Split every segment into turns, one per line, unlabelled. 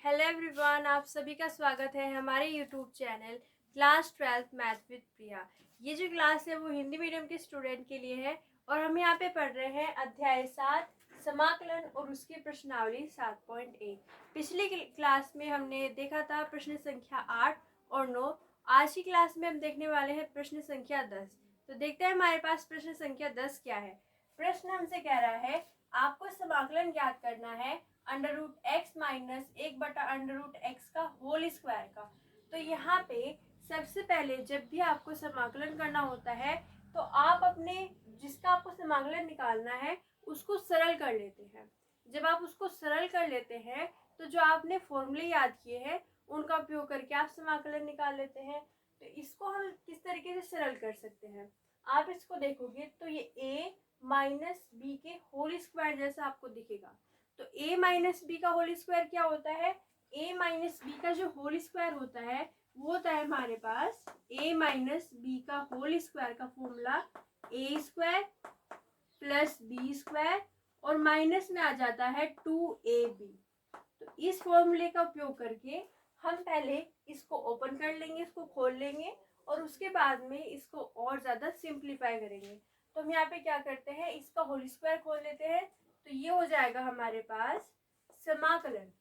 Hello everyone, आप सभी का स्वागत है हमारे YouTube channel class 12th math with Priya. ये जो क्लास है वो हिंदी मीडियम के स्टूडेंट के लिए है और हम यहाँ पे पढ़ रहे हैं अध्याय 7 समाकलन और उसकी प्रश्नावली 7.1। पिछली क्लास में हमने देखा था प्रश्न संख्या 8 और 9। आज की क्लास में हम देखने वाले हैं प्रश्न संख्या 10। तो देखते हैं हमारे पास प्रश्न संख्या 10 क्या है। प्रश्न हमसे कह रहा है आपको समाकलन ज्ञात करना है under root x minus 1/√x का होल स्क्वायर का। तो यहाँ पे सबसे पहले जब भी आपको समाकलन करना होता है तो आप अपने जिसका आपको समाकलन निकालना है उसको सरल कर लेते हैं। जब आप उसको सरल कर लेते हैं तो जो आपने फॉर्मूले याद किए हैं उनका उपयोग करके आप समाकलन निकाल लेते हैं। तो इसको हम किस तरीके से सरल कर सकते हैं, आप इसको देखोगे तो ये a माइनस बी के होल स्क्वायर जैसा आपको दिखेगा। तो a माइनस बी का होल स्क्वायर क्या होता है, a माइनस बी का जो होल स्क्वायर होता है वो होता है हमारे पास a माइनस बी का होल स्क्वायर का formula a square plus B square और माइनस में आ जाता है 2ab। तो इस फॉर्मूले का उपयोग करके हम पहले इसको ओपन कर लेंगे, इसको खोल लेंगे और उसके बाद में इसको और ज़्यादा सिंप्लीफाई करेंगे। तो हम यहाँ पे क्या करते हैं, इसका होल स्क्वायर खोल लेते हैं। तो ये हो जाएगा हमारे पास समाकलन।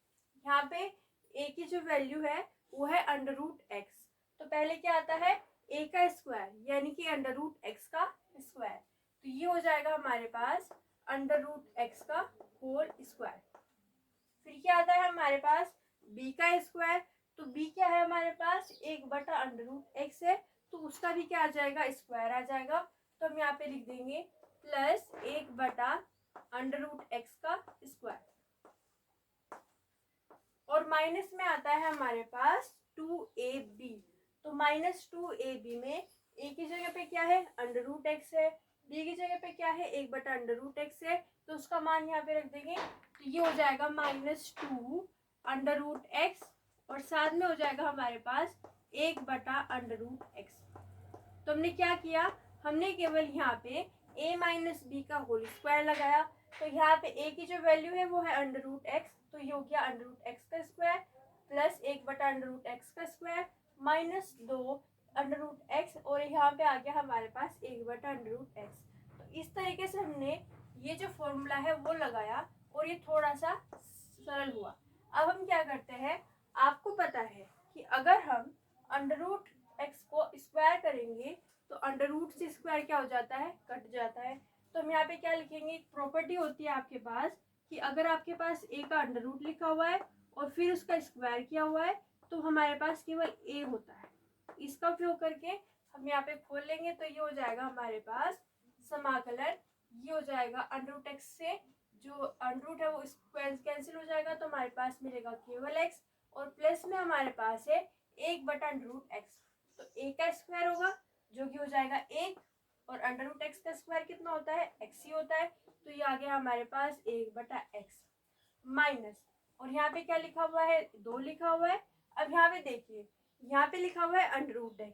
यहाँ पे a की जो वैल्यू है वो है √x। तो पहले क्या आता है a का स्क्वायर यानी कि √x का स्क्वायर। तो ये हो जाएगा हमारे पास √x का होल स्क्वायर। फिर क्या आता है हमारे पास b का स्क्वायर। तो b क्या है हमारे पास 1/√x है, तो उसका भी क्या आ जाएगा, स्क्वायर आ जाएगा। तो हम यहाँ पे लिख देंगे प्लस 1/√x का स्क्वायर और माइनस में आता है हमारे पास 2ab। तो माइनस 2ab में a की जगह पे क्या है √x है, b की जगह पे क्या है 1/√x है, तो उसका मान यहाँ पे रख देंगे। तो ये हो जाएगा -2√x और साथ में हो जाएगा हमारे पास 1/√x। तो हमने क्या किया, हमने केवल यहाँ पे a माइनस बी का होल स्क्वायर लगाया। तो यहाँ पे a की जो वैल्यू है वो है √x, तो ये हो गया √x का स्क्वायर प्लस 1/√x का स्क्वायर माइनस 2√x और यहाँ पे आ गया हमारे पास 1/√x। तो इस तरीके से हमने ये जो फॉर्मूला है वो लगाया और ये थोड़ा सा सरल हुआ। अब हम क्या करते हैं, आपको पता है कि अगर हम √x को स्क्वायर करेंगे तो √ से स्क्वायर क्या हो जाता है, कट जाता है। तो हम यहाँ पे क्या लिखेंगे, एक प्रॉपर्टी होती है आपके पास कि अगर आपके पास a का √ लिखा हुआ है और फिर उसका स्क्वायर किया हुआ है तो हमारे पास केवल a होता है। इसका उपयोग करके हम यहाँ पे खोल लेंगे तो ये हो जाएगा हमारे पास समाकलन। ये हो जाएगा √x से जो √ है वो स्क्वायर कैंसिल हो जाएगा तो हमारे पास मिलेगा केवल x और प्लस में हमारे पास है 1/√x। तो a का स्क्वायर होगा जो कि हो जाएगा 1 और √x का स्क्वायर कितना होता है, x ही होता है। तो ये आ गया हमारे पास 1/x माइनस और यहाँ पे क्या लिखा हुआ है, 2 लिखा हुआ है। अब यहाँ पे देखिए, यहाँ पे लिखा हुआ है √x,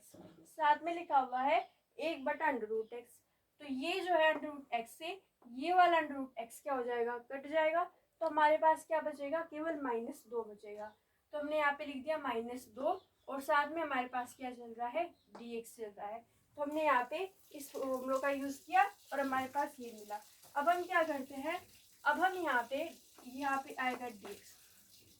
साथ में लिखा हुआ है 1/√x। तो ये जो है √x से ये वाला √x क्या हो जाएगा, कट जाएगा। तो हमारे पास क्या बचेगा, केवल -2 बचेगा। तो हमने यहाँ पे लिख दिया -2 और साथ में हमारे पास क्या चल रहा है, dx चल रहा है। तो हमने यहाँ पे इस फॉर्मूले का यूज किया और हमारे पास ये मिला। अब हम क्या करते हैं, अब हम यहाँ पे आएगा dx,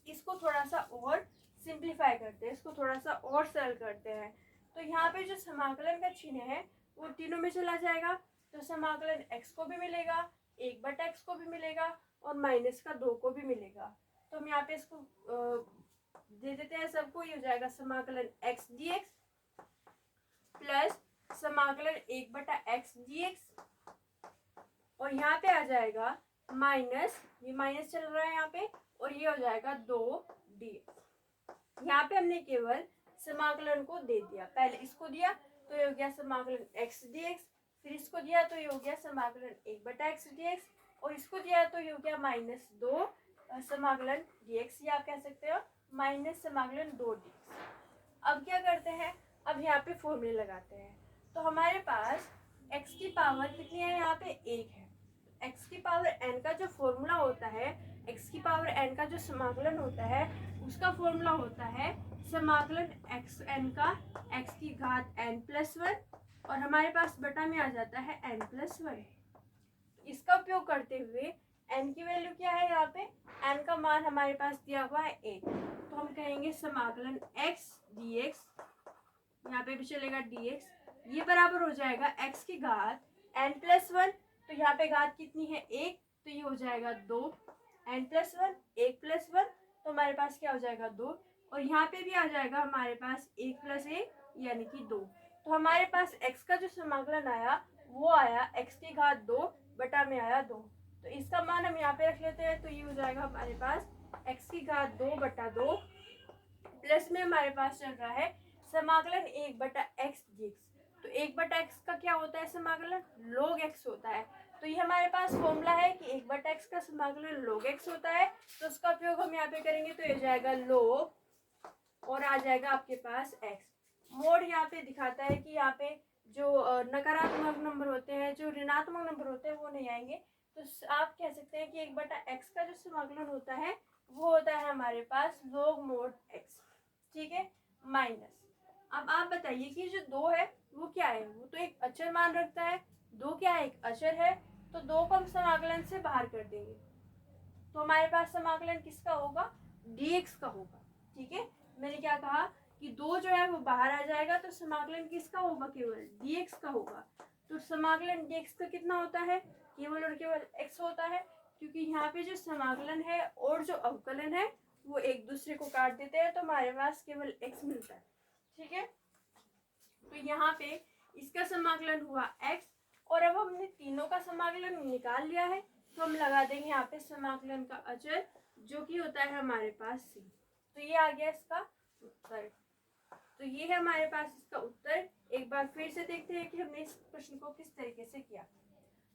इसको थोड़ा सा और सिंप्लीफाई करते हैं, इसको थोड़ा सा और सरल करते हैं। तो यहाँ पे जो समाकलन का चिन्ह है वो तीनों में चला जाएगा। तो समाकलन x को भी मिलेगा, 1/x को भी मिलेगा और माइनस का 2 को भी मिलेगा। तो हम यहाँ पे इसको दे देते हैं सबको। ये हो जाएगा समाकलन x dx प्लस समाकलन 1/x dx और यहाँ पे आ जाएगा माइनस, ये माइनस चल रहा है यहाँ पे और ये हो जाएगा 2 dx। यहाँ पे हमने केवल समाकलन को दे दिया, पहले इसको दिया तो ये हो गया समाकलन x dx, फिर इसको दिया तो ये हो गया समाकलन 1/x dx और इसको दिया तो ये हो गया -2 समाकलन dx, या आप कह सकते हो माइनस समाकलन 2 dx। अब क्या करते हैं, अब यहाँ पे फॉर्मूले लगाते हैं। तो हमारे पास x की पावर कितनी है, यहाँ पे 1 है। x की पावर n का जो फॉर्मूला होता है, x की पावर n का जो समाकलन होता है उसका फॉर्मूला होता है समाकलन एक्स एन का एक्स की घात एन प्लस वन और हमारे पास बटा में आ जाता है एन प्लस वन। इसका उपयोग करते हुए एन की वैल्यू क्या है, यहाँ पे एन का मान हमारे पास दिया हुआ है ए, तो हम कहेंगे समाकलन एक्स डी एक्स, यहाँ पे भी चलेगा डी एक्स, ये बराबर हो जाएगा एक्स की घात एन प्लस वन, तो यहाँ पे घात कितनी है एक, तो ये हो जाएगा दो, एन प्लस वन एक प्लस वन, तो हमारे पास क्या हो जाएगा दो, और यहाँ पे भी आ जाएगा हमारे पास एक प्लस एक यानी कि दो। तो हमारे पास x का जो समाकलन आया वो आया x की घात दो बटा में आया दो, तो इसका मान हम यहाँ पे रख लेते हैं, तो ये हो जाएगा हमारे पास x की घात दो बटा दो प्लस में हमारे पास चल रहा है समाकलन एक बटा एक्स डी, तो एक बटा एक्स का क्या होता है समाकलन log x होता है, तो ये हमारे पास फॉर्मूला है कि एक बटा एक्स का समाकलन log x होता है, तो उसका उपयोग हम यहाँ पे करेंगे, तो ये जाएगा log और आ जाएगा आपके पास x। मोड यहाँ पे दिखाता है कि यहाँ पे जो नकारात्मक नंबर होते हैं, जो ऋणात्मक नंबर होते हैं वो नहीं आएंगे, तो आप कह सकते हैं कि एक बटा एक्स का जो समाकलन होता है वो होता है हमारे पास log mod x, ठीक है, माइनस। अब आप बताइए कि जो दो है वो क्या है, वो तो एक अचर मान रखता है, दो क्या है एक अचर है, तो दो को हम समाकलन से बाहर कर देंगे, तो हमारे पास समाकलन किसका होगा dx का होगा, ठीक है। मैंने क्या कहा कि दो जो है वो बाहर आ जाएगा, तो समाकलन किसका होगा केवल dx का होगा, तो समाकलन dx का कितना होता है केवल और केवल x होता है, क्योंकि यहाँ पे जो समाकलन है और जो अवकलन है वो एक दूसरे को काट देते हैं, तो हमारे पास केवल x मिलता है, ठीक है। तो यहाँ पे इसका समाकलन हुआ x, और अब हमने तीनों का समाकलन निकाल लिया है, तो हम लगा देंगे यहाँ पे समाकलन का अचर जो कि होता है हमारे पास c, तो ये आ गया इसका उत्तर। तो ये है हमारे पास इसका उत्तर। एक बार फिर से देखते हैं कि हमने इस प्रश्न को किस तरीके से किया।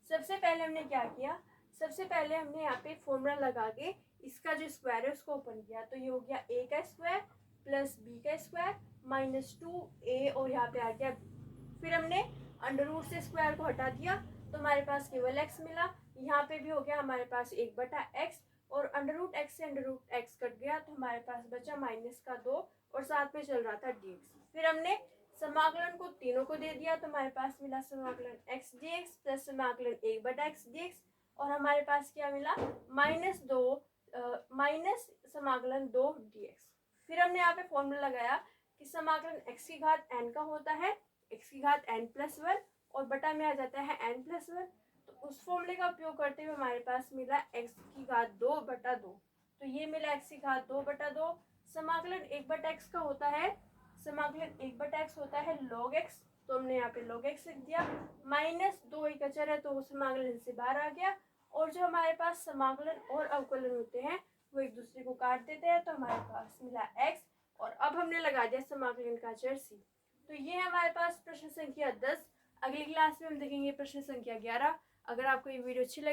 सबसे पहले हमने क्या किया, सबसे पहले हमने यहाँ पे फॉर्मूला लगा के इसका जो स्क्वायर है उसको ओपन किया, तो ये हो गया a का स्क्वायर प्लस b का स्क्वायर माइनस 2a और यहाँ पे आ गया b। फिर हमने अंडर रूट से स्क्वायर को हटा दिया, तो हमारे पास केवल x मिला। यहाँ पे भी हो गया हमारे पास एक बटा x, और अंडर रूट एक्स से अंडर रूट एक्स कट गया, तो हमारे पास बचा माइनस का दो और साथ में चल रहा था dx। फिर हमने समाकलन को तीनों को दे दिया, तो हमारे पास मिला समाकलन एक्स dx प्लस समाकलन एक बटा एक्स dx, और हमारे पास क्या मिला माइनस दो माइनस समाकलन दो dx। फिर हमने यहाँ पे फॉर्मूला लगाया कि समाकलन x की घात n का होता है x की घात n प्लस वन और बटा में आ जाता है n प्लस वन, तो उस फॉर्मूले का उपयोग करते हुए हमारे पास मिला x की घात दो बटा दो, तो ये मिला x की घात दो बटा दो। समाकलन एक बटा x का होता है, समाकलन एक बटा x होता है log x, तो हमने यहाँ पे log x लिख दिया, माइनस दो एक अचर है तो वो समाकलन से बाहर आ गया, और जो हमारे पास समाकलन और अवकलन होते हैं वो एक दूसरे को काट देते हैं, तो हमारे पास मिला x, और अब हमने लगा दिया समाकलन का अचर c। तो ये है हमारे पास प्रश्न संख्या 10। अगली क्लास में हम देखेंगे प्रश्न संख्या 11। अगर आपको ये वीडियो अच्छी लगी